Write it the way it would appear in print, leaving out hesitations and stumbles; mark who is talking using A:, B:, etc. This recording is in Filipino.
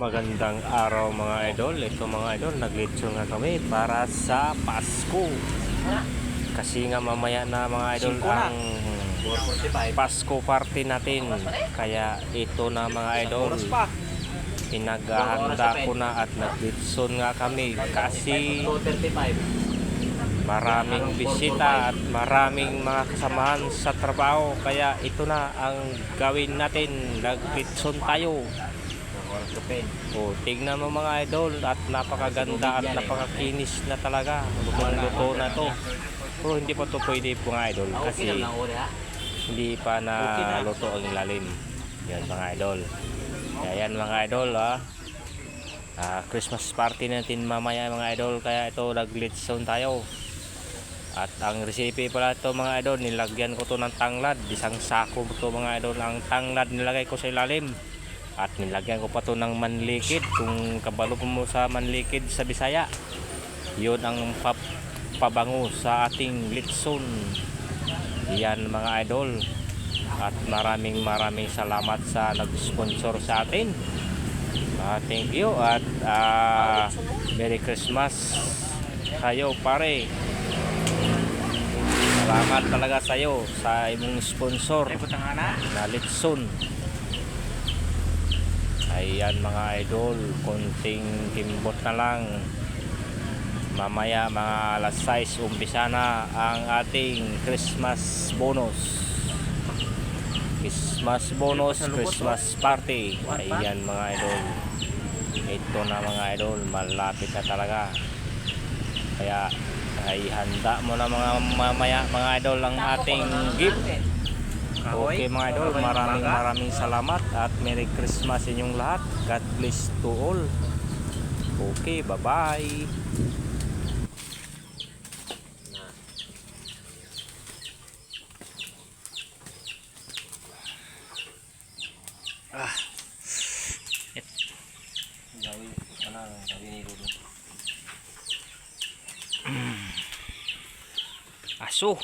A: Magandang araw mga idol. Ito mga idol, naglitsyon nga kami para sa Pasko. Kasi nga mamaya na mga idol ang Pasko party natin. Kaya ito na mga idol, pinaghahanda ko na at naglitsyon nga kami kasi maraming bisita at maraming mga kasamahan sa trabaho. Kaya ito na ang gawin natin, naglitsyon tayo. Oh, tignan mo mga idol, at napakaganda at napakakinis na talaga. Lutong-luto na to. Pero hindi pa to pwede mga idol kasi hindi pa na luto ang ilalim. Yan mga idol. Kaya yan mga idol, Christmas party natin mamaya mga idol. Kaya ito naglitson tayo. At ang recipe pala ito mga idol, nilagyan ko to ng tanglad. Isang sako to mga idol. Ang tanglad nilagay ko sa ilalim. At nilagyan ko pa to ng manlikid. Kung kabalo mo sa manlikid sa Bisaya, yun ang pabango sa ating litson. Yan mga idol. At maraming salamat sa nag-sponsor sa atin. Thank you at Merry Christmas kayo pare. Salamat talaga sa iyo sa imong sponsor na litson. Ayan mga idol, konting kimbot na lang. Mamaya mga alas 6 umpisa na ang ating Christmas bonus. Christmas party. Ayan mga idol. Ito na mga idol, malapit na talaga. Kaya ay handa mo na mamaya mga idol ang ating gift. Okay mga idol, maraming salamat at Merry Christmas inyong lahat. God bless to all. Okay, bye bye. Aso.